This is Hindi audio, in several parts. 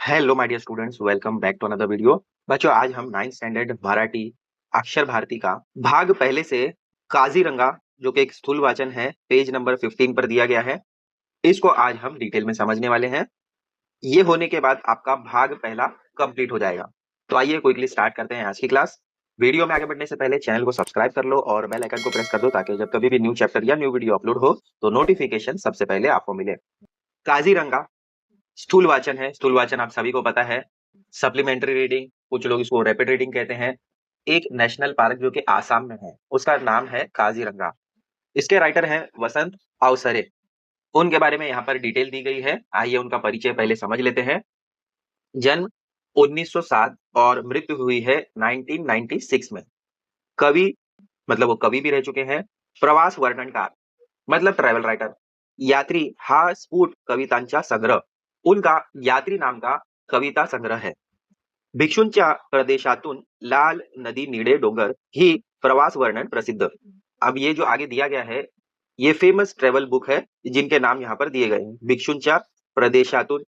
Hello my dear students, welcome back to another video. बच्चों, आज हम 9th स्टैंडर्ड मराठी अक्षर भारती का भाग पहले से काजीरंगा, जो कि एक स्थूल वाचन है, पेज नंबर 15 पर दिया गया है। इसको आज हम डिटेल में समझने वाले हैं। ये होने के बाद आपका भाग पहला कंप्लीट हो जाएगा। तो आइए क्विकली स्टार्ट करते हैं आज की क्लास। वीडियो में आगे बढ़ने से पहले चैनल को सब्सक्राइब कर लो और बेल आइकन को प्रेस कर दो, ताकि जब कभी भी न्यू चैप्टर या न्यू वीडियो अपलोड हो तो नोटिफिकेशन सबसे पहले आपको मिले। काजीरंगा स्थूल वाचन है। स्थूल वाचन आप सभी को पता है। सप्लीमेंट्री रीडिंग, कुछ लोग इसको रैपिड रीडिंग कहते हैं। एक नेशनल पार्क जो कि आसाम में है, उसका नाम है काजीरंगा। इसके राइटर हैं वसंत अवसरे। उनके बारे में यहाँ पर डिटेल दी गई है। आइए उनका परिचय पहले समझ लेते हैं। जन्म 1907 और मृत्यु हुई है 1996 में। कवि, मतलब वो कवि भी रह चुके हैं। प्रवास वर्णनकार, मतलब ट्रॅव्हल रायटर। यात्री हा स्फुट कवितांचा संग्रह, उनका यात्री नाम का कविता संग्रह है। भिक्षूंच्या प्रदेशातून लाल नदी निळे डोंगर ही प्रवास वर्णन प्रसिद्ध। अब ये जो आगे दिया गया है, ये फेमस ट्रेवल बुक है, जिनके नाम यहाँ पर दिए गए हैं। भिक्षूंच्या प्रदेशातून,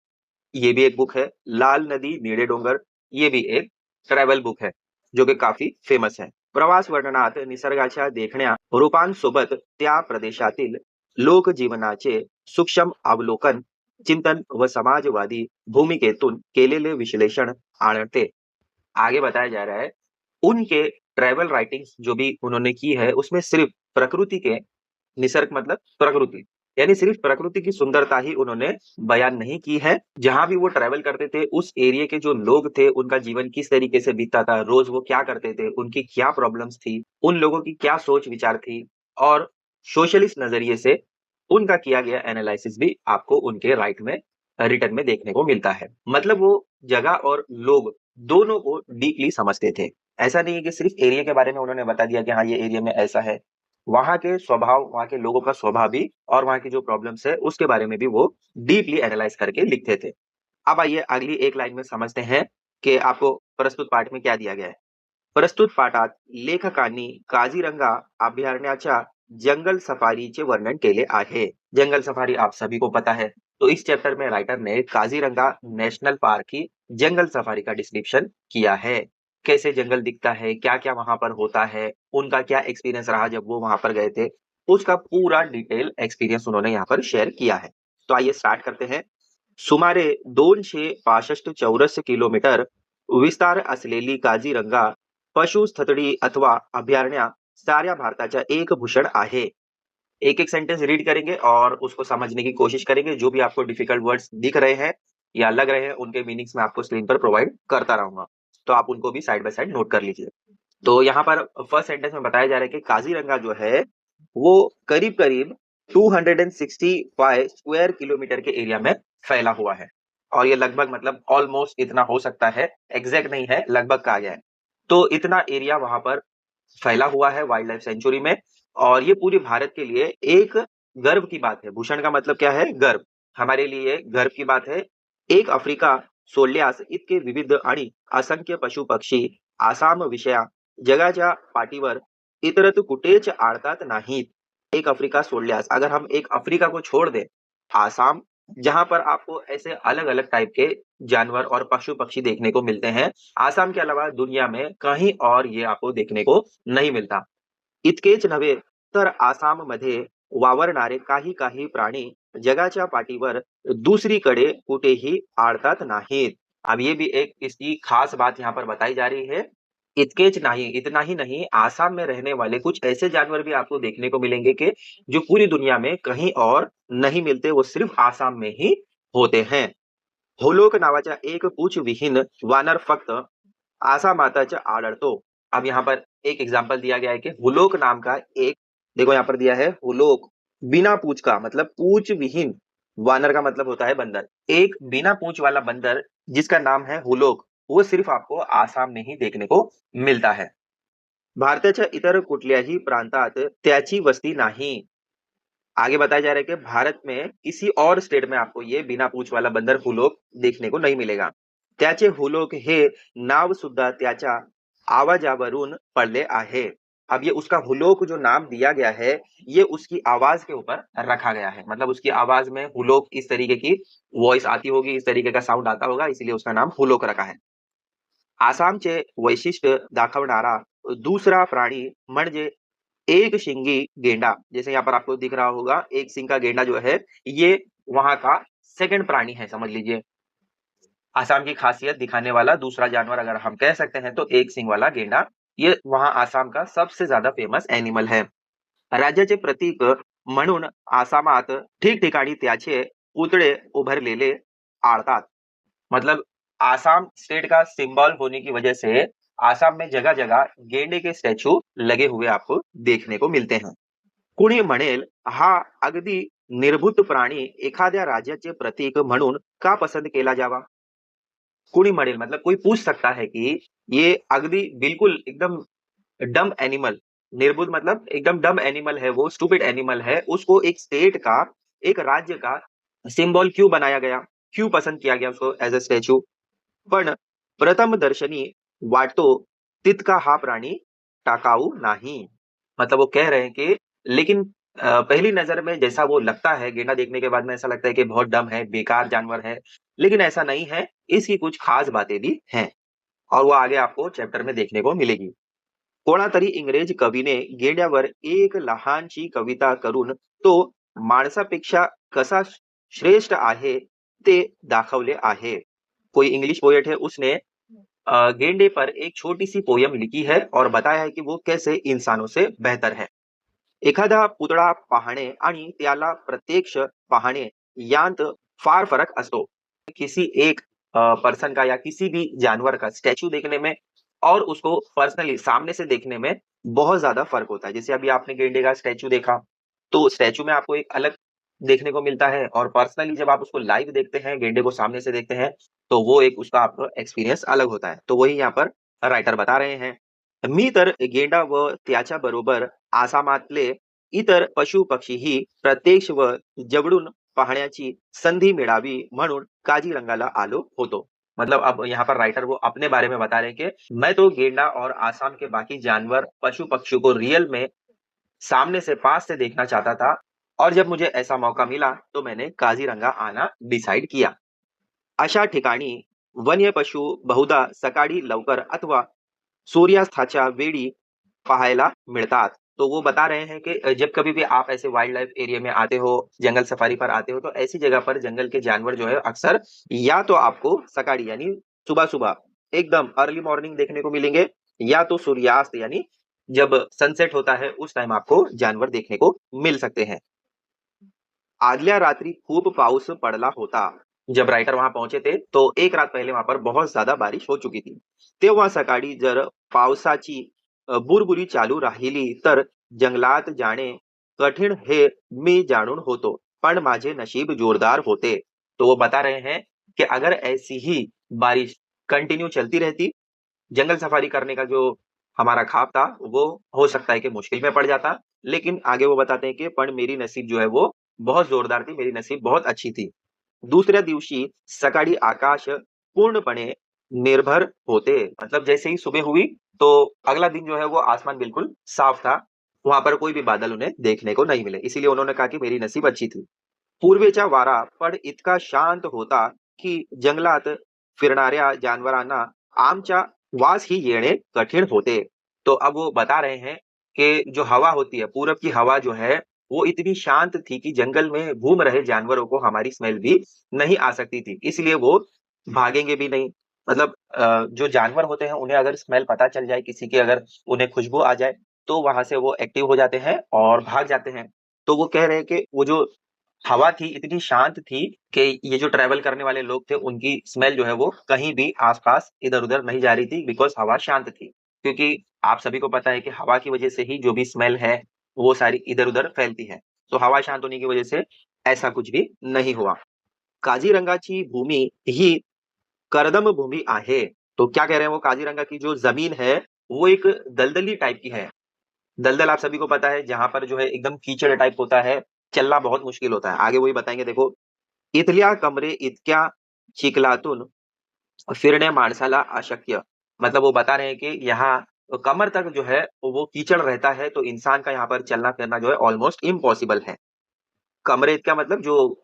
ये भी एक बुक है। लाल नदी निळे डोंगर, ये भी एक ट्रॅव्हल बुक है, जो कि काफी फेमस है। प्रवास वर्णनात निसर्गाच्या देखण्या रूपांसोबत त्या प्रदेशातील लोकजीवनाचे सूक्ष्म अवलोकन, चिंतन व समाजवादी भूमिकेतून केलेले विश्लेषण आढ़ते। आगे बताया जा रहा है, उनके ट्रैवल राइटिंग्स जो भी उन्होंने की है, उसमें सिर्फ प्रकृति के, निसर्ग मतलब प्रकृति, यानी सिर्फ प्रकृति की सुंदरता ही उन्होंने बयान नहीं की है। जहां भी वो ट्रैवल करते थे, उस एरिया के जो लोग थे, उनका जीवन किस तरीके से बीतता था, रोज वो क्या करते थे, उनकी क्या प्रॉब्लम्स थी, उन लोगों की क्या सोच विचार थी, और सोशलिस्ट नजरिए से उनका किया गया एनालिसिस भी आपको उनके राइट में, रिटर्न में देखने को मिलता है। मतलब वो जगह और लोग दोनों को डीपली समझते थे। ऐसा नहीं है कि सिर्फ एरिया के बारे में उन्होंने बता दिया कि हाँ ये एरिया में ऐसा है। वहां के स्वभाव, वहां के लोगों का स्वभाव भी, और वहां की जो प्रॉब्लम्स है उसके बारे में भी वो डीपली एनालाइज करके लिखते थे। अब आइए अगली एक लाइन में समझते हैं कि आपको प्रस्तुत पाठ में क्या दिया गया है। प्रस्तुत पाठात लेखकांनी काझीरंगा अभयारण्याच्या जंगल सफारीचे वर्णन केले आहे। जंगल सफारी आप सभी को पता है। तो इस चैप्टर में राइटर ने काजीरंगा नेशनल पार्क की जंगल सफारी का डिस्क्रिप्शन किया है। कैसे जंगल दिखता है, क्या क्या वहां पर होता है, उनका क्या एक्सपीरियंस रहा जब वो वहां पर गए थे, उसका पूरा डिटेल एक्सपीरियंस उन्होंने यहाँ पर शेयर किया है। तो आइए स्टार्ट करते हैं। सुमारे 265 चौरस किलोमीटर विस्तार असलेली काझीरंगा पशुस्थळी अथवा अभयारण्य साऱ्या भारताच्या एक भूषण आहे। एक एक सेंटेंस रीड करेंगे और उसको समझने की कोशिश करेंगे। जो भी आपको डिफिकल्ट वर्ड्स दिख रहे हैं या लग रहे हैं, उनके मीनिंग्स मैं आपको स्क्रीन पर प्रोवाइड करता रहूंगा, तो आप उनको भी साइड बाय साइड नोट कर लीजिए। तो यहाँ पर फर्स्ट सेंटेंस में बताया जा रहा है कि काजीरंगा जो है वो करीब करीब 265 स्क्वायर किलोमीटर के एरिया में फैला हुआ है। और ये लगभग, मतलब ऑलमोस्ट इतना हो सकता है, एग्जैक्ट नहीं है, लगभग कहा गया है। तो इतना एरिया वहां पर फैला हुआ है वाइल्ड लाइफ सेंचुरी में। और ये पूरे भारत के लिए एक गर्व की बात है। भूषण का मतलब क्या है? गर्व। हमारे लिए गर्व की बात है। एक आफ्रिका सोडल्यास इतके विविध आणि असंख्य पशु पक्षी आसाम विषया जगाच्या पाठीवर इतरत्र कुठेच आढळतात नाहीत। एक अफ्रीका सोडल्यास, अगर हम एक अफ्रीका को छोड़ दें, आसाम, जहां पर आपको ऐसे अलग अलग टाइप के जानवर और पशु पक्षी देखने को मिलते हैं, आसाम के अलावा दुनिया में कहीं और ये आपको देखने को नहीं मिलता। इतकेच नव्हे तर आसाममध्ये वावरणारे काही काही प्राणी जगाच्या पाठीवर दुसरीकडे कुठेही आढळतात नाहीत। अब ये भी एक इसकी खास बात यहाँ पर बताई जा रही है। इतकेच नहीं, इतना ही नहीं, आसाम में रहने वाले कुछ ऐसे जानवर भी आपको देखने को मिलेंगे कि जो पूरी दुनिया में कहीं और नहीं मिलते, वो सिर्फ आसाम में ही होते हैं। होलोक नावाचा एक पूंछविहीन वानर फक्त आसामातच आढळतो। अब यहाँ पर एक एग्जाम्पल दिया गया है कि हुलोक नाम का एक, देखो यहाँ पर दिया है हुलोक, बिना पूंछ का, मतलब पूंछ विहीन। वानर का मतलब होता है बंदर। एक बिना पूंछ वाला बंदर जिसका नाम है हुलोक, वो सिर्फ आपको आसाम में ही देखने को मिलता है। भारताच्या इतर कुठल्याही प्रांतात त्याची वस्ती नाही। आगे बताया जा रहा है कि भारत में किसी और स्टेट में आपको ये बिना पूंछ वाला बंदर हुलोक देखने को नहीं मिलेगा। त्याचे हुलोक हे नाव सुद्धा त्याच्या आवाजावरून पडले आहे। अब ये उसका हुलोक जो नाम दिया गया है, ये उसकी आवाज के ऊपर रखा गया है। मतलब उसकी आवाज में हुलोक इस तरीके की वॉइस आती होगी, इस तरीके का साउंड आता होगा, इसीलिए उसका नाम हुलोक रखा है। आसामचे वैशिष्ट्य दाखवणारा दूसरा प्राणी म्हणजे एक शिंगी गेंडा। जैसे यहाँ पर आपको दिख रहा होगा, एक सिंग का गेंडा जो है, ये वहाँ का सेकंड प्राणी है, समझ लीजिए। आसाम की खासियत दिखाने वाला दूसरा जानवर अगर हम कह सकते हैं तो एक सिंग वाला गेंडा, ये वहाँ आसाम का सबसे ज्यादा फेमस एनिमल है। राज्याचे प्रतीक म्हणून आसामात ठिकठिकाणी त्याचे पुतळे उभारलेले आढळतात। मतलब आसाम स्टेट का सिंबल होने की वजह से आसाम में जगह-जगह गेंडे के स्टैचू लगे हुए आपको देखने को मिलते हैं। कुणी म्हणेल, हा अगदी निर्भूत प्राणी एखाद्या राज्याचे प्रतीक म्हणून का पसंत केला जावा? कोणी म्हणेल मतलब कोई पूछ सकता है कि ये अगदी बिल्कुल एकदम डम्ब एनिमल, निर्बुद्ध मतलब एकदम डम्ब एनिमल है वो, स्टूपिड एनिमल है, उसको एक स्टेट का, एक राज्य का सिंबल क्यों बनाया गया? क्यों पसंद किया गया उसको एज अ स्टैच्यू? पण प्रथमदर्शनी वाटतो तितका हा प्राणी टाकाऊ नाही। मतलब वो कह रहे हैं कि लेकिन पहली नजर में जैसा वो लगता है, गेंडा देखने के बाद में ऐसा लगता है कि बहुत डम है, बेकार जानवर है, लेकिन ऐसा नहीं है, इसकी कुछ खास बातें भी हैं और वो आगे आपको चैप्टर में देखने को मिलेगी। कोणातरी इंग्रज कवीने गेंड्यावर एक लहानशी कविता करून तो माणसापेक्षा कसा श्रेष्ठ आहे ते दाखवले आहे। कोई इंग्लिश पोएट है, उसने गेंडे पर एक छोटी सी पोयम लिखी है और बताया है कि वो कैसे इंसानों से बेहतर है। एखादा पुतळा पाहणे आणि त्याला प्रत्यक्ष पाहणे यांत फार फरक असतो। किसी एक पर्सन का या किसी भी जानवर का स्टैच्यू देखने में और उसको पर्सनली सामने से देखने में बहुत ज्यादा फर्क होता है। जैसे अभी आपने गेंडे का स्टैच्यू देखा, तो स्टैच्यू में आपको एक अलग देखने को मिलता है और पर्सनली जब आप उसको लाइव देखते हैं, गेंडे को सामने से देखते हैं, तो वो एक उसका आपको एक्सपीरियंस अलग होता है। तो वही यहाँ पर राइटर बता रहे हैं। मी तर गेंडा व त्याच्या बरोबर आसामातले इतर पशु-पक्षीही प्रत्यक्ष व जवळून पाहण्याची संधी मिळावी म्हणून काझीरंगाला आलो होतो। मतलब अब यहाँ पर राइटर वो अपने बारे में बता रहे हैं कि मैं तो गेंडा और आसाम के बाकी जानवर, पशु-पक्षियों को रियल में सामने से पास से देखना चाहता था और जब मुझे ऐसा मौका मिला, तो मैंने काझीरंगा आना डिसाइड किया। अशा ठिकाणी वन्य पशु बहुधा सकाळी लवकर अथवा सूर्यास्ताच्या वेळी पाहायला मिळतात। तो वो बता रहे हैं कि जब कभी भी आप ऐसे वाइल्ड लाइफ एरिया में आते हो, जंगल सफारी पर आते हो, तो ऐसी जगह पर जंगल के जानवर जो है अक्सर या तो आपको सकाळी यानी सुबह-सुबह एकदम अर्ली मॉर्निंग देखने को मिलेंगे या तो सूर्यास्त यानी जब सनसेट होता है उस टाइम आपको जानवर देखने को मिल सकते हैं। आदल्या रात्री खूप पाऊस पडला होता। जब राइटर वहां पहुंचे थे तो एक रात पहले वहां पर बहुत ज्यादा बारिश हो चुकी थी। तेव्हा सकाळी जर पावसाची बुरबुरी चालू राहिली तर जंगलात जाणे कठीण हे मी जाणून होतो, पण माझे नशीब जोरदार होते। तो वो बता रहे हैं कि अगर ऐसी ही बारिश कंटिन्यू चलती रहती, जंगल सफारी करने का जो हमारा ख्वाब था वो हो सकता है कि मुश्किल में पड़ जाता, लेकिन आगे वो बताते हैं कि पण मेरी नसीब जो है वो बहुत जोरदार थी, मेरी नसीब बहुत अच्छी थी। दुसऱ्या दिवशी सकाळी आकाश पूर्णपणे निर्भर होते। मतलब जैसे ही सुबह हुई तो अगला दिन जो है वो आसमान बिल्कुल साफ था, वहां पर कोई भी बादल उन्हें देखने को नहीं मिले, इसीलिए उन्होंने कहा कि मेरी नसीब अच्छी थी। पूर्वेचा वारा पण इतका शांत होता की जंगलात फिरणाऱ्या जानवरांना आमच्या वास ही येणे कठीण होते। तो अब वो बता रहे हैं कि जो हवा होती है, पूरब की हवा जो है, वो इतनी शांत थी कि जंगल में घूम रहे जानवरों को हमारी स्मेल भी नहीं आ सकती थी। इसलिए वो भागेंगे भी नहीं। मतलब जो जानवर होते हैं उन्हें अगर स्मेल पता चल जाए किसी की, अगर उन्हें खुशबू आ जाए, तो वहां से वो एक्टिव हो जाते हैं और भाग जाते हैं। तो वो कह रहे हैं कि वो जो हवा थी इतनी शांत थी कि ये जो ट्रैवल करने वाले लोग थे उनकी स्मेल जो है वो कहीं भी आसपास इधर-उधर नहीं जा रही थी, बिकॉज़ हवा शांत थी। क्योंकि आप सभी को पता है कि हवा की वजह से ही जो भी स्मेल है वो सारी इधर-उधर फैलती है। तो हवा शांत होने की वजह से ऐसा कुछ भी नहीं हुआ। काझीरंगाची भूमी ही कर्दम भूमि आहे। तो क्या कह रहे हैं वो, काज़ीरंगा की जो ज़मीन है, वो एक दलदली टाइप की है। दलदल आप सभी को पता है, जहाँ पर जो है एकदम कीचड़ टाइप होता है, चलना बहुत मुश्किल होता है। आगे वही बताएँगे देखो। इथल्या कमरे इतक्या चिखलातून फिरणे माणसाला अशक्य। मतलब वो बता रहे हैं कि यहाँ कमर तक जो है वो कीचड़ रहता है, तो इंसान का यहाँ पर चलना फिरना जो है ऑलमोस्ट इम्पॉसिबल है। कमरे का मतलब जो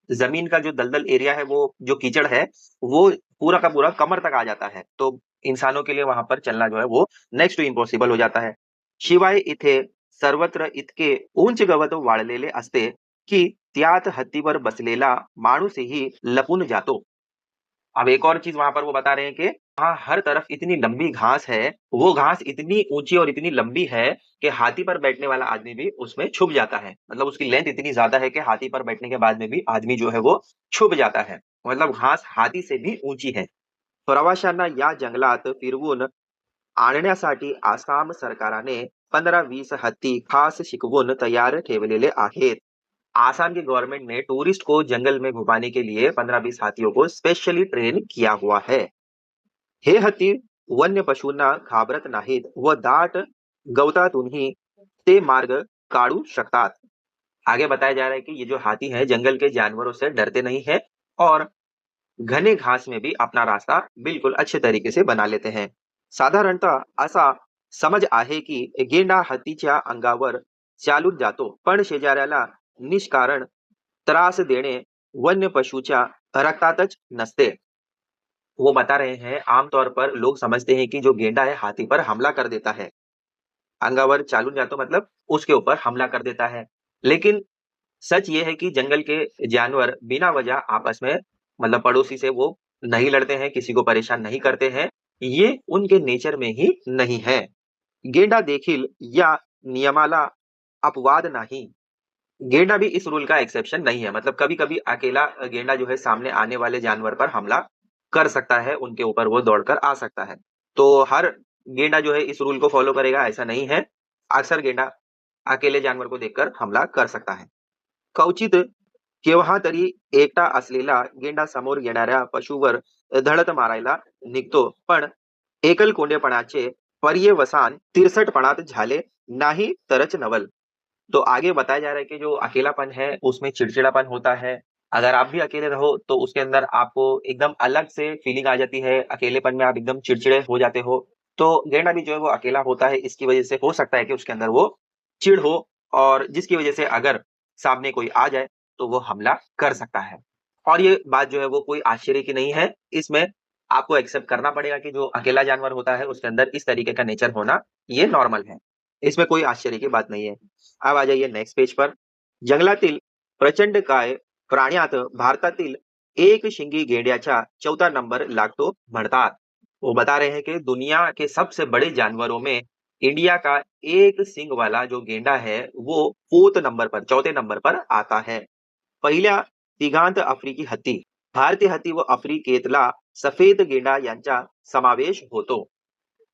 जमीन का जो दलदल एरिया है, वो जो कीचड़ है वो पूरा का पूरा कमर तक आ जाता है, तो इंसानों के लिए वहां पर चलना जो है वो नेक्स्ट टू इम्पॉसिबल हो जाता है। शिवाय इथे सर्वत्र इतके उंच गवत वाढलेले असते की त्यात हत्तीवर बसलेला माणूसही लपून जातो। अब एक और चीज वहां पर वो बता रहे हैं कि वहाँ हर तरफ इतनी लंबी घास है, वो घास इतनी ऊंची और इतनी लंबी है कि हाथी पर बैठने वाला आदमी भी उसमें छुप जाता है। मतलब उसकी लेंथ इतनी ज्यादा है कि हाथी पर बैठने के बाद में भी आदमी जो है वो छुप जाता है। मतलब घास हाथी से भी ऊंची है। प्रवाशांना या जंगलात फिरवून आणण्यासाठी आसाम सरकारने 15-20 हत्ती खास शिकवून तयार ठेवलेले आहेत। आसाम की गवर्नमेंट ने टूरिस्ट को जंगल में घुमाने के लिए 15-20 हाथियों को स्पेशली ट्रेन किया हुआ है। हे हत्ती वन्य पशूंना घाबरत नाहीत व दाट गवतातूनही ते मार्ग काढू शकतात। आगे बताया जा रहा है कि ये जो हाथी है जंगल के जानवरों से डरते नहीं है और घने घास में भी अपना रास्ता बिल्कुल अच्छे तरीके से बना लेते हैं। साधारणतः असा समज आहे की गेंडा हत्तीच्या अंगावर चालून जातो, पण शेजाऱ्याला निष्कारण त्रास देणे वन्य पशुच्या रक्तातच नसते। वो बता रहे हैं आमतौर पर लोग समझते हैं कि जो गेंडा है हाथी पर हमला कर देता है। अंगावर चालून जातो मतलब उसके ऊपर हमला कर देता है। लेकिन सच ये है कि जंगल के जानवर बिना वजह आपस में मतलब पड़ोसी से वो नहीं लड़ते हैं, किसी को परेशान नहीं करते हैं। ये उनके नेचर में ही नहीं है। गेंडा देखील या नियमाला अपवाद नाही। गेंडा भी इस रूल का एक्सेप्शन नहीं है। मतलब कभी-कभी अकेला गेंडा जो है सामने आने वाले जानवर पर हमला कर सकता है, उनके ऊपर वो दौड़कर आ सकता है। तो हर गेंडा जो है इस रूल को फॉलो करेगा ऐसा नहीं है। अक्सर गेंडा अकेले जानवर को देखकर हमला कर सकता है। कवचित केव्हा तरी एकटा असलेला गेंडा समोर येणाऱ्या पशुवर धडक मारायला निघतो, पण एकलकोंडेपणाचे पर्यवसान तिरसटपणात झाले नाही तरच नवल। तो आगे बताया जा रहा है कि जो अकेलापन है उसमें चिड़चिड़ापन होता है। अगर आप भी अकेले रहो तो उसके अंदर आपको एकदम अलग से फीलिंग आ जाती है, अकेलेपन में आप एकदम चिड़चिड़े हो जाते हो। तो गेंडा भी जो है वो अकेला होता है, इसकी वजह से हो सकता है कि उसके अंदर वो चिढ़ हो और जिसकी वजह से अगर सामने कोई आ जाए तो वो हमला कर सकता है। और ये बात जो है वो कोई आश्चर्य की नहीं है, इसमें आपको एक्सेप्ट करना पड़ेगा कि जो अकेला जानवर होता है उसके अंदर इस तरीके का नेचर होना ये नॉर्मल है। इसमें कोई आश्चर्य की बात नहीं है। अब आ जाइए नेक्स्ट पेज पर। जंगलातील प्रचंडकाय प्राण्यात भारतातील एक शिंगी गेंड्याचा चौथा नंबर लागतो म्हणतात। वो बता रहे हैं कि दुनिया के सबसे बड़े जानवरों में इंडिया का एक सिंग वाला जो गेंडा है वो फोर्थ नंबर पर, चौथे नंबर पर आता है। पहिल्या तिघांत आफ्रिकी हत्ती, भारतीय हत्ती व आफ्रिकेतला सफेद गेंडा यांचा समावेश होतो।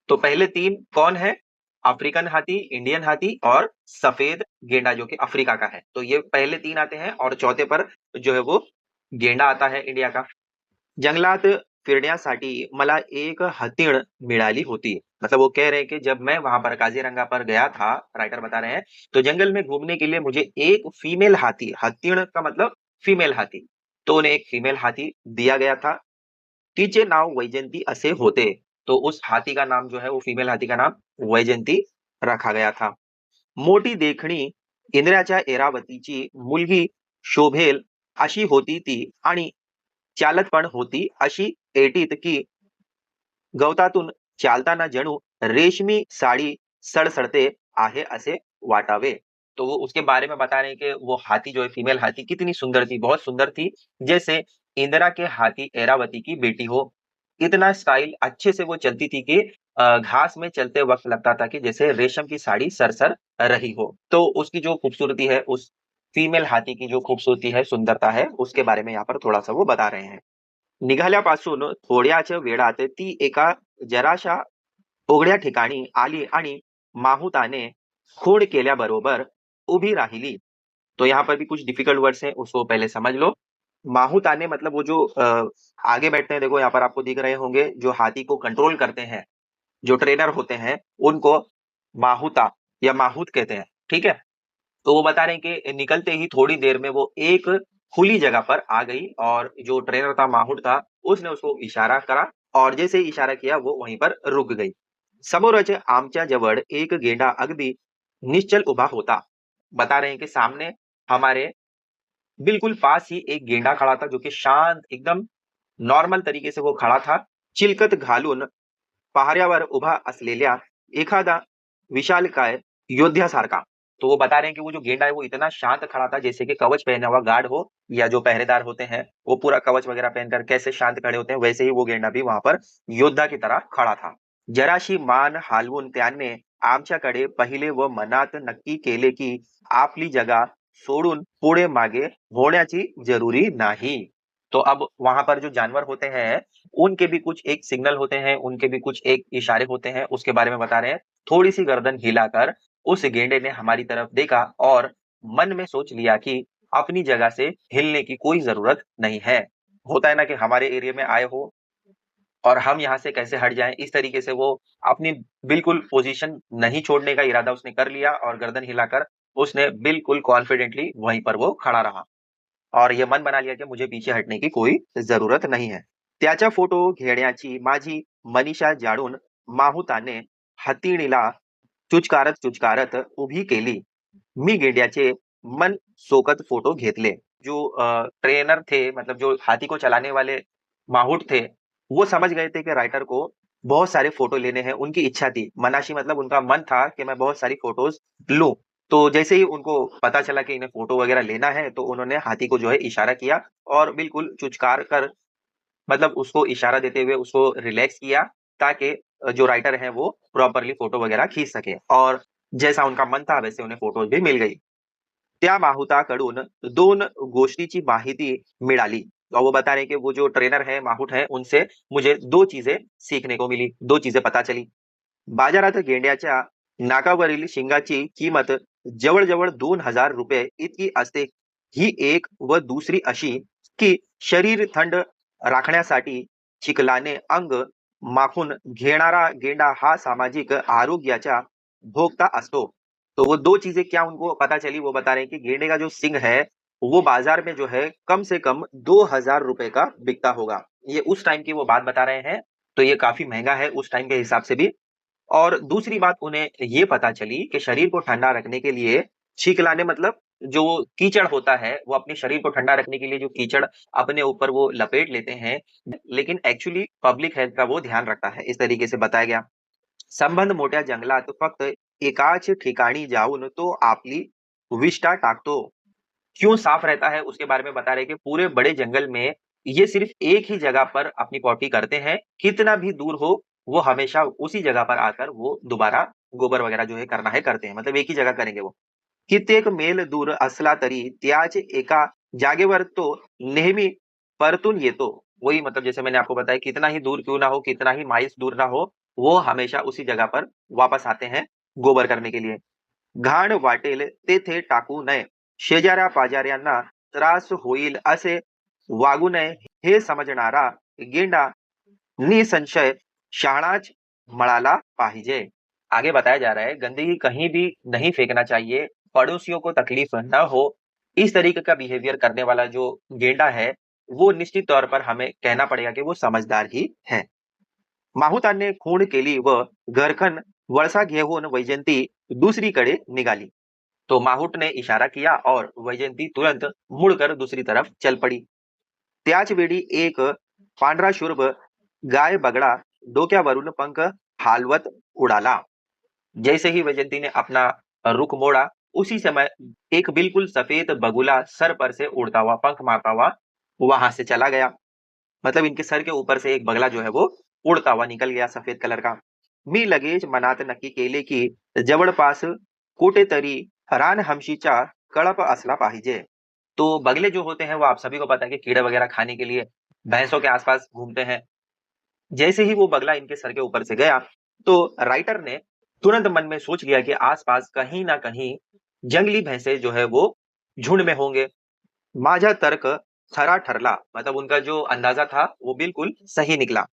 तो पहले 3 कौन है? अफ्रीकन हाथी, इंडियन हाथी और सफेद गेंडा जो कि अफ्रीका का है। तो ये पहले 3 आते हैं और चौथे पर जो है वो गेंडा आता है इंडिया का। जंगलात फिरण्यासाठी मला एक हत्तीण मिळाली होती। मतलब वो कह रहे हैं कि जब मैं वहां पर काजीरंगा पर गया था, राइटर बता रहे हैं, तो जंगल में घूमने के लिए मुझे एक फीमेल हाथी, हत्तीण का मतलब फीमेल हाथी, तो उन्हें एक फीमेल हाथी दिया गया था। तिचे नाव वैजयंती असे होते। तो उस हाथी का नाम जो है वो फीमेल हाथी का नाम वैजयंती रखा गया था। मोठी देखणी इंद्राच्या एरावतीची मुलगी शोभेल अशी होती ती आणि चालत पण होती अशी ऐटीत की गवतातून चालताना जणू रेशमी साड़ी सड़सड़ते आहे असे वाटावे। तो वो उसके बारे में बता रहे हैं कि वो हाथी जो है फीमेल हाथी कितनी सुंदर थी, बहुत सुंदर थी, जैसे इंदिरा के हाथी एरावती की बेटी हो। इतना स्टाइल अच्छे से वो चलती थी कि घास में चलते वक्त लगता था कि जैसे रेशम की साड़ी सरसर रही हो। तो उसकी जो खूबसूरती है, उस फीमेल हाथी की जो खूबसूरती है, सुंदरता है, उसके बारे में यहाँ पर थोड़ा सा वो बता रहे हैं। निघाल्यापासून थोड्याच वेळात ती एका जराशा उघड्या ठिकाणी आली आणि माहुताने खूण केल्याबरोबर उभी राहिली। तो यहाँ पर भी कुछ डिफिकल्ट वर्ड्स हैं, उसको पहले समझ लो। माहुताने मतलब वो जो आगे बैठते हैं, देखो यहाँ पर आपको दिख रहे होंगे, जो हाथी को कंट्रोल करते हैं, जो ट्रेनर होते हैं, उनको माहुता या माहुत कहते हैं, ठीक है? तो वो बता रहे हैं कि निकलते ही थोड़ी देर में वो एक खुली जगह पर आ गई और जो ट्रेनर था, माहुत था, उसने उसको इशारा करा और जैसे ही इशारा किया वो वहीं पर रुक गई। समोरच आमच्या जवळ एक गेंडा अगदी निश्चल उभा होता। बता रहे हैं कि सामने हमारे बिल्कुल पास ही एक गेंडा खड़ा था जो कि शांत एकदम नॉर्मल तरीके से वो खड़ा था। चिलकत घालून पहाऱ्यावर उभा असलेल्या एखादा विशालकाय योद्ध्यासारखा। तो वो बता रहे हैं कि वो जो गेंडा है वो इतना शांत खड़ा था जैसे कि कवच पहना हुआ गार्ड हो या जो पहरेदार होते हैं वो पूरा कवच वगैरह पहनकर कैसे शांत खड़े होते हैं वैसे ही वो गेंडा भी वहां पर योद्धा की तरह खड़ा था। जराशी मान हालवून त्याने आमच्याकडे पहिले व मनात नक्की केले की आपली जगह सोडून पुढे मागे होण्याची जरूरी नाही। तो अब वहां पर जो जानवर होते हैं उनके भी कुछ एक सिग्नल होते हैं, उनके भी कुछ एक इशारे होते हैं, उसके बारे में बता रहे हैं। थोड़ी सी गर्दन हिलाकर उस गेंडे ने हमारी तरफ देखा और मन में सोच लिया कि अपनी जगह से हिलने की कोई जरूरत नहीं है। होता है ना कि हमारे एरिया में आए हो और हम यहाँ से कैसे हट जाएं, इस तरीके से वो अपनी बिल्कुल पोजीशन नहीं छोड़ने का इरादा उसने कर लिया और गर्दन हिलाकर उसने बिल्कुल कॉन्फिडेंटली वहीं पर वो खड़ा रहा और ये मन बना लिया कि मुझे पीछे हटने की कोई जरूरत नहीं है। त्याचा फोटो घेण्याची माझी मनीषा जाणून माहुताने हत्तीणीला चुचकारत चुचकारत उभी केली। मी गेंड्याचे मन सोकत फोटो घेतले। जो ट्रेनर थे मतलब जो हाथी को चलाने वाले माहूट थे, वो समझ गए थे कि राइटर को बहुत सारे फोटो लेने हैं, उनकी इच्छा थी। मनाशी मतलब उनका मन था कि मैं बहुत सारी फोटोज लूं। तो जैसे ही उनको पता चला कि इन्हें फोटो वगैरह लेना है तो उन्होंने हाथी को जो है इशारा किया और बिल्कुल चुचकार कर मतलब उसको इशारा देते हुए उसको रिलैक्स किया ताकि जो राइटर है वो प्रॉपरली फोटो वगैरह खींच सके और जैसा उनका मन था वैसे उन्हें फोटोज भी मिल गई। त्या माहुताकडून 2 गोष्टीची माहिती मिळाली। और वो बता रहे हैं कि वो जो ट्रेनर है, माहूट है, उनसे मुझे 2 चीजें सीखने को मिली, 2 चीजें पता चली। बाजारात गेंड्याच्या नाकावरील शिंगाची किंमत जवळ-जवळ ₹2000 इतकी असते। ही एक व दुसरी अशी की शरीर थंड राखण्यासाठी चिखलाने अंग माखून घेणारा गेंडा हा सामाजिक आरोग्याचा भोगता असतो। तो वो 2 चीजें क्या उनको पता चली वो बता रहे हैं कि गेंडे का जो सींग है, वो बाजार में जो है कम से कम ₹2000 का बिकता होगा। ये उस टाइम की वो बात बता रहे हैं, तो ये काफ़ी महँगा है उस टाइम के हिसाब से भी। और दूसरी बात उन्हें ये पता चली कि शरीर को ठंडा रखने के लिए छिकलाने मतलब जो कीचड़ होता है, वो अपने शरीर को ठंडा रखने के लिए जो कीचड़ अपने ऊपर वो लपेट लेते हैं, लेकिन एक्चुअली पब्लिक हेल्थ का वो ध्यान रखता है, इस तरीके से बताया गया। संबंध मोठ्या जंगलात फक्त एकाच ठिकाणी जाऊन तो आपली विष्ठा टाकतो। क्यों साफ रहता है उसके बारे में बता रहे हैं कि पूरे बड़े जंगल में ये सिर्फ एक ही जगह पर अपनी पॉटी करते हैं, कितना भी दूर हो वो हमेशा उसी जगह पर आकर वो दोबारा गोबर वगैरह जो है करना है करते हैं, मतलब एक ही जगह करेंगे वो। कित्येक मैल दूर असला तरी त्याच एका जागेवर तो नेहमी परतून येतो। वही मतलब जैसे मैंने आपको बताया कितना ही दूर क्यों ना हो, कितना ही माइल्स दूर ना हो, वो हमेशा उसी जगह पर वापस आते हैं गोबर करने के लिए। घाण वाटेल तेथे टाकू नये, शेजाऱ्या-पाजाऱ्यांना त्रास होईल असे वागू नये हे समजणारा गेंडा निसंशय शहाणाच मळाला पाहिजे। आगे बताया जा रहा है गंदगी कहीं भी नहीं फेंकना चाहिए, पड़ोसियों को तकलीफ न हो, इस तरीके का बिहेवियर करने वाला जो गेंडा है, वो निश्चित तौर पर हमें कहना पड़ेगा कि वो समझदार ही है। माहुताने खूण केली व घरखन वळसा घेऊन वैजयंती दूसरीकडे निघाली। तो माहूट ने इशारा किया और वैजयंती तुरंत मुड़कर दूसरी तरफ चल पड़ी। त्याच वेळी एक पांढरा शुर्भ गाय बगड़ा डोक्यावरून पंख हालवत उड़ाला। जैसे ही वैजयंती ने अपना रुख मोड़ा उसी समय एक बिल्कुल सफेद बगुला सर पर से उड़ता हुआ पंख मारता हुआ वहां से चला गया। मतलब इनके सर के ऊपर से एक बगला जो है वो उड़ता हुआ निकल गया सफेद कलर का। मी लगेच मनात नक्की केले की जवळपास कुठेतरी रानहंशीचा कळप असला पाहिजे। तो बगले जो होते हैं वो आप सभी को पता है कि कीड़े वगैरह खाने के लिए भैंसों के आसपास घूमते हैं। जैसे ही वो बगला इनके सर के ऊपर से गया तो राइटर ने तुरंत मन में सोच लिया कि आसपास कहीं ना कहीं जंगली भैंसे जो है वो झुंड में होंगे। माझा तर्क खरा ठरला मतलब उनका जो अंदाजा था वो बिल्कुल सही निकला।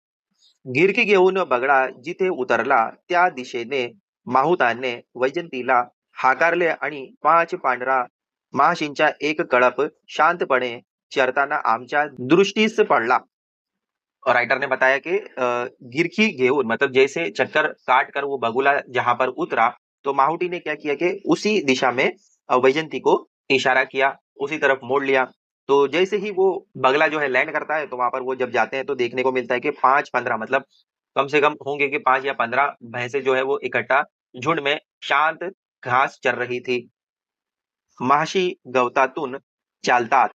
गिरकी घेऊन बगळा जिथे उतरला त्या दिशेने माहुताने वैजंतीला हाकारले आणि 5 पांढरा महाशींचा एक कळप शांतपणे चरताना आमच्या दृष्टीस पडला। और राइटर ने बताया कि गिरखी घेऊन मतलब जैसे चक्कर काट कर वो बगुला जहां पर उतरा, तो माहुटी ने क्या किया कि उसी दिशा में वैजंती को इशारा किया, उसी तरफ मोड़ लिया। तो जैसे ही वो बगला जो है लैंड करता है, तो वहां पर वो जब जाते हैं तो देखने को मिलता है कि 5-15 मतलब कम से कम होंगे कि 5 या 15 भैंसे जो है वो इकट्ठा झुंड में शांत घास चर रही थी। माशी गवतातून चालतात,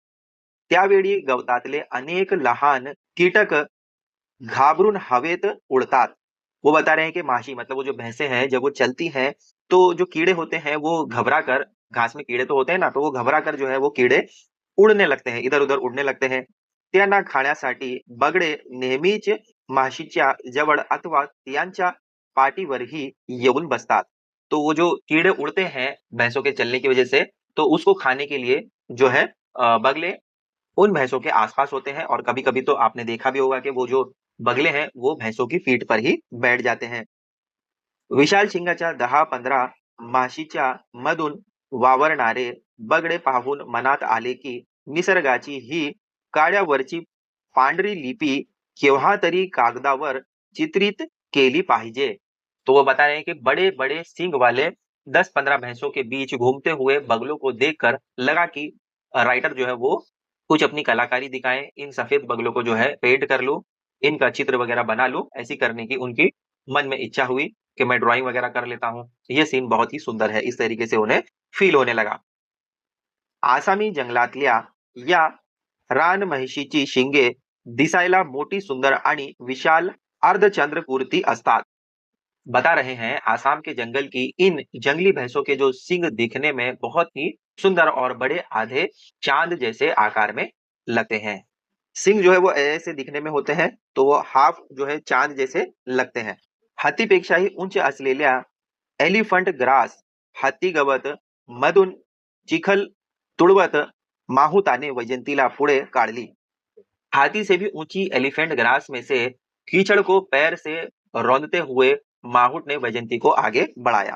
त्यावेळी गवतातले अनेक लहान कीटक घाबरून हवेत उड़तात। वो बता रहे हैं कि माशी मतलब वो जो भैंसे हैं जब वो चलती हैं, तो जो कीड़े होते हैं वो घबरा कर, घास में कीड़े तो होते हैं ना, तो वो घबरा कर जो है वो कीड़े उड़ने लगते हैं, इधर-उधर उड़ने लगते हैं। त्यांना खाण्यासाठी बगळे नेहमीच माशीच्या जवळ अथवा त्यांच्या पाठीवरही येऊन बसतात। तो वो जो कीड़े उड़ते हैं भैंसों के चलने की वजह से, तो उसको खाने के लिए जो है बगले उन भैंसों के आस-पास होते हैं और कभी-कभी तो आपने देखा भी होगा कि वो जो बगले हैं, वो भैंसों की पीठ पर ही बैठ जाते हैं। विशाल शिंगाच्या 10-15 माशीच्या मधून वावरणारे बगळे पाहून मनात आले की निसर्गाची ही काड्यावरची पांढरी लिपी केव्हा तरी कागदावर चित्रित केली पाहिजे। तो वो बता रहे हैं कि बड़े-बड़े सींग वाले 10-15 भैंसों के बीच घूमते हुए बगलों को देखकर लगा कि राइटर जो है वो कुछ अपनी कलाकारी दिखाएं, इन सफेद बगलों को जो है पेंट कर लूं, इनका चित्र वगैरह बना लूं, ऐसी करने की उनकी मन में इच्छा हुई कि मैं ड्राइंग वगैरह कर लेता हूँ। ये सीन बहुत ही सुंदर है, इस तरीके से उन्हें फील होने लगा। आसामी जंगलातल्या या रानमहिषीची शिंगे दिसायला मोठी सुंदर आणि विशाल अर्धचंद्रपूर्ती असतात। बता रहे हैं आसाम के जंगल की इन जंगली भैंसों के जो सींग दिखने में बहुत ही सुंदर और बड़े आधे चांद जैसे आकार में लगते हैं। सिंग जो है वो ऐसे दिखने में होते हैं, तो वो हाफ जो है चांद जैसे लगते हैं। हत्तीपेक्षाही उंच असलेल्या एलिफंट ग्रास हत्ती गवत मधून चिखल तुडवत माहुताने वैजंतीला पुढे काढली। हाथी से भी ऊंची एलिफेंट ग्रास में से कीचड़ को पैर से रौंदते हुए माहुट ने वैजंती को आगे बढ़ाया।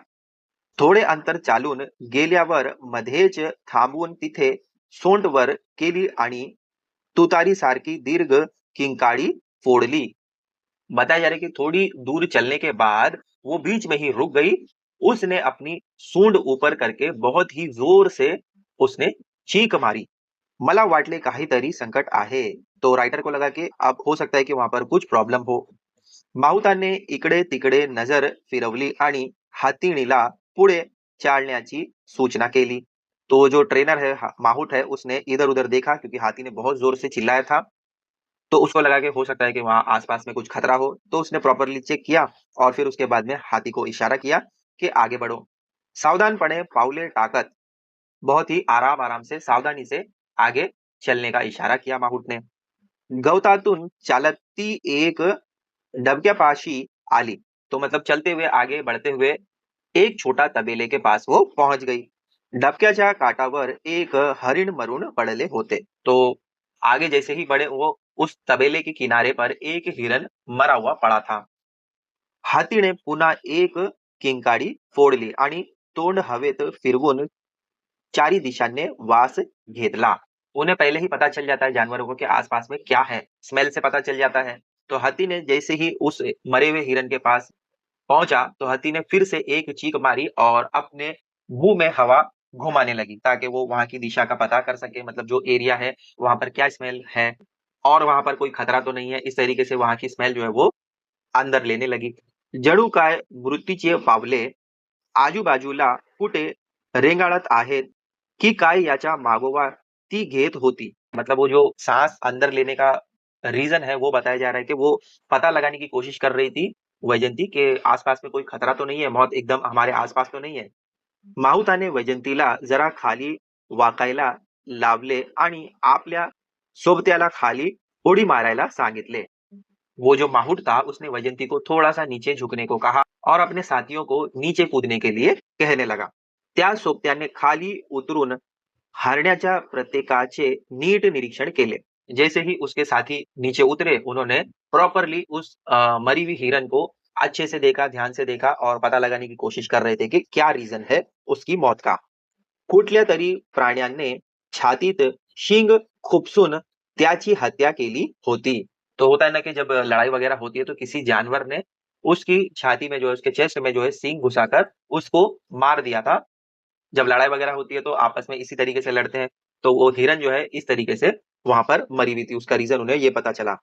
थोडे अंतर चालून गेल्यावर मध्येच थांबून तिथे सोंड वर केली आणि तुतारी सारखी दीर्घ किंकाळी फोडली। बताया जा रहा है कि थोड़ी दूर चलने के बाद वो बीच में ही रुक गई। उसने अपनी सूंड ऊपर करके बहुत ही जोर से उसने चीख मारी। मला वाटले काहीतरी संकट आहे। तो राइटर को लगा कि अब हो सकता है कि वहां पर कुछ प्रॉब्लम हो। माहुताने इकडे तिकडे नजर फिरवली आणि हातीणीला पुढे चालण्याची सूचना केली। तो जो ट्रेनर है माहुट है उसने इधर उधर देखा क्योंकि हाथी ने बहुत जोर से चिल्लाया था, तो उसको लगा कि हो सकता है कि वहां आसपास में कुछ खतरा हो, तो उसने प्रॉपरली चेक किया और फिर उसके बाद में हाथी को इशारा किया कि आगे बढ़ो। सावधानपणे पावले टाकत बहुत ही आराम आराम से सावधानी से आगे चलने का इशारा किया माहुट ने। गवतातून चालत ती एक डबक्यापाशी आली, तो मतलब चलते हुए आगे बढ़ते हुए एक छोटा तबेले के पास वो पहुंच गई। डबक्याच्या काठावर एक हरिण मरून पडले होते। तो आगे जैसे ही बढ़े वो उस तबेले के किनारे पर एक हिरन मरा हुआ पड़ा था। हाथीने पुन्हा एक किंकाळी फोडली आणि तोंड हवेत फिरवून चारी दिशांनी वास घेतला। उन्हें पहले ही पता चल जाता है जानवरों को कि आसपास में क्या है, स्मेल से पता चल जाता है। तो हाथी ने जैसे ही उस मरे हुए हिरन के पास पहुंचा, तो हाथी ने फिर से एक चीख मारी और अपने मुंह में हवा घुमाने लगी ताकि वो वहां की दिशा का पता कर सके, मतलब जो एरिया है वहां पर क्या स्मेल है और वहां पर कोई खतरा तो नहीं है। इस तरीके से वहां की स्मेल जो है वो अंदर लेने लगी। जणू काय मृत्यूचे पावले आजूबाजूला कुठे रेंगाळत आहेत की काय याचा मागोवा ती घेत होती। मतलब वो जो सांस अंदर लेने का रीजन है वो बताया जा रहा है कि वो पता लगाने की कोशिश कर रही थी वैजंती के आसपास में कोई खतरा तो नहीं है, मौत एकदम हमारे आसपास तो नहीं है। माहुताने वैजंतीला जरा खाली वाकायला लावले आणि आपल्या सोबत्याला खाली उडी मारायला सांगितले। वो जो माहुट था उसने वैजंती को थोड़ा सा नीचे झुकने को कहा और अपने साथियों को नीचे कूदने के लिए कहने लगा। त्या सोबत्याने खाली उतरून हरण्याच्या प्रत्येकाचे नीट निरीक्षण केले। जैसे ही उसके साथी नीचे उतरे उन्होंने प्रॉपरली उस मरी हुई हिरन को अच्छे से देखा, ध्यान से देखा और पता लगाने की कोशिश कर रहे थे कि क्या रीजन है उसकी मौत का। कुठल्या तरी प्राण्याने छातीत शिंग खुपसून त्याची हत्या केली होती। तो होता है ना कि जब लड़ाई वगैरह होती है तो किसी जानवर ने उसकी छाती में जो है, उसके चेस्ट में जो है सींग घुसाकर उसको मार दिया था। जब लड़ाई वगैरह होती है तो आपस में इसी तरीके से लड़ते हैं। तो वो हिरन जो है इस तरीके से वहां पर मरी हुई थी। उसका रीजन उन्हें ये पता चला।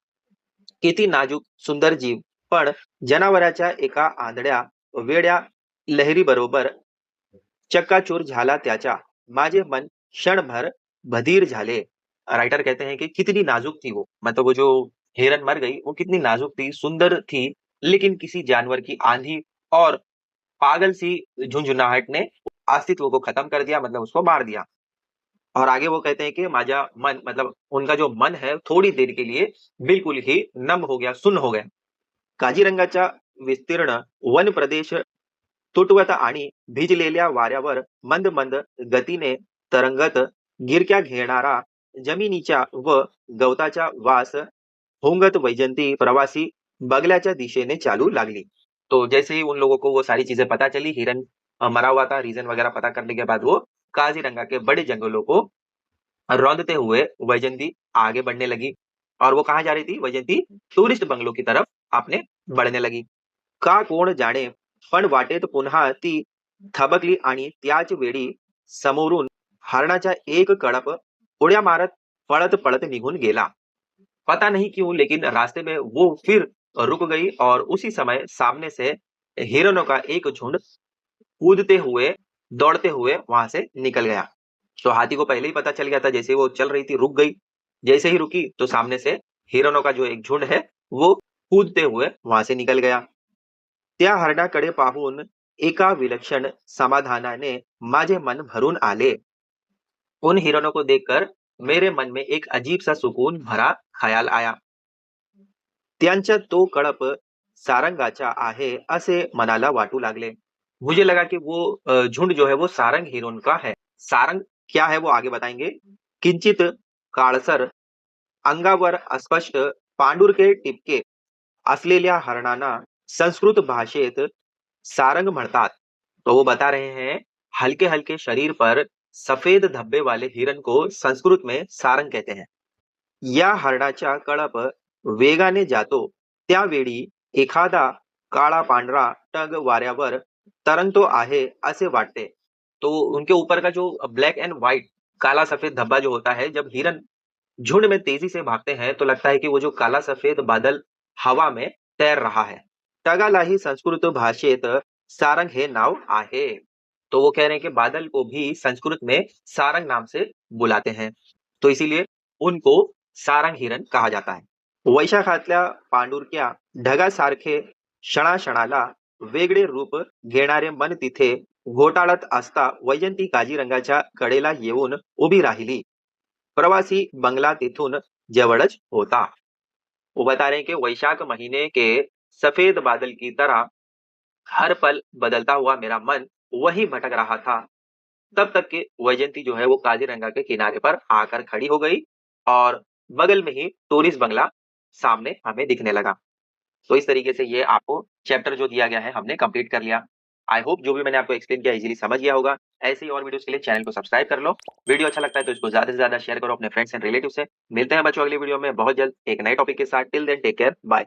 किती नाजूक सुंदर जीव, पण जनावराच्या एका आंधळ्या वेड्या लहरीबरोबर चक्काचूर झाला त्याचा, माझे मन क्षणभर बधीर झाले। राइटर कहते हैं कि कितनी नाजुक थी वो, मतलब वो जो हिरन मर गई वो कितनी नाजुक थी, सुंदर थी, लेकिन किसी जानवर की आंधी और पागल सी झुंझुनाहट ने अस्तित्व को खत्म कर दिया, मतलब उसको मार दिया। और आगे वो कहते हैं कि माझा मन, मतलब उनका जो मन है थोड़ी देर के लिए बिल्कुल ही नम हो गया, सुन्न हो गया। काजीरंगाचा विस्तीर्ण वन प्रदेश तुटवत आणि भिजलेल्या वाऱ्यावर मंद मंद गतीने तरंगत गिरक्या घेणारा जमिनीच्या व गवताच्या वास होंगत वैजंती प्रवासी बगल्याच्या दिशेने चालू लागली। तो जैसे ही उन लोगों को वो सारी चीजें पता चली, हिरन मरा हुआ था, रीजन वगैरह पता करने के बाद वो काजीरंगा के बड़े जंगलों को रौंदते हुए वैजंती आगे बढ़ने लगी। और वो कहाँ जा रही थी? वैजंती टूरिस्ट बंगलों की तरफ अपने बढ़ने लगी। का कोण जाणे, पण वाटेत पुन्हा ती थबकली आणि त्याच वेळी समोरून हरणाचा एक कळप उड्या मारत पळत पळत निघून गेला। पता नहीं क्यों, लेकिन रास्ते में वो फिर रुक गई और उसी समय सामने से हिरणों का एक झुंड कूदते हुए, दौड़ते हुए वहां से निकल गया। तो हाथी को पहले ही पता चल गया था, जैसे वो चल रही थी रुक गई। जैसे ही रुकी तो सामने से हिरणों का जो एक झुंड है वो कूदते हुए वहां से निकल गया। त्या हरणाकडे पाहून एका विलक्षण समाधानाने माझे मन भरून आले। उन हिरणों को देखकर मेरे मन में एक अजीब सा सुकून भरा ख्याल आया। त्यांचा तो कळप सारंगाचा आहे असे मनाला वाटू लागले। मुझे लगा कि वो झुंड जो है वो सारंग हिरण का है। सारंग क्या है वो आगे बताएंगे। किंचित काळसर, अंगावर अस्पष्ट पांढुरके टिपके असलेल्या हरणांना संस्कृत भाषेत सारंग म्हणतात। तो वो बता रहे हैं हल्के हल्के शरीर पर सफेद धब्बे वाले हिरन को संस्कृत में सारंग कहते हैं। या हरणाचा कळप वेगाने जातो त्यावेळी एखादा काळा पांढरा टग वाऱ्यावर तरंगतो आहे असे वाटते। तो उनके ऊपर का जो ब्लैक एंड व्हाइट, काला सफेद धब्बा जो होता है, जब हिरन झुंड में तेजी से भागते हैं तो लगता है कि वो जो काला सफेद बादल हवा में तैर रहा है। टगालाही संस्कृत भाषेत सारंग हे नाव आहे। तो वो कह रहे हैं कि बादल को भी संस्कृत में सारंग नाम से बुलाते हैं। तो इसीलिए उनको सारंग हिरण कहा जाता है। वैशाखातल्या पांढुरक्या ढगासारखे क्षणाक्षणाला वेगळे रूप घेणारे मन तिथे घोटाळत असता वैजंती काजीरंगाच्या कडेला येऊन उभी राहिली। प्रवासी बंगला तिथून जवळच होता। वो बता रहे हैं कि वैशाख महीने के सफेद बादल की तरह हर पल बदलता हुआ मेरा मन वही भटक रहा था। तब तक कि वैजयंती जो है वो काजीरंगा के किनारे पर आकर खड़ी हो गई और बगल में ही टूरिस्ट बंगला सामने हमें दिखने लगा। तो इस तरीके से ये आपको चैप्टर जो दिया गया है हमने कंप्लीट कर लिया। आई होप जो भी मैंने आपको एक्सप्लेन किया इजीली समझ गया होगा। ऐसे ही और वीडियोस के लिए चैनल को सब्सक्राइब कर लो। वीडियो अच्छा लगता है तो इसको ज्यादा से ज्यादा शेयर करो अपने फ्रेंड्स एंड रिलेटिव से। मिलते हैं बच्चों अगली वीडियो में बहुत जल्द एक नए टॉपिक के साथ। Till then take care, bye.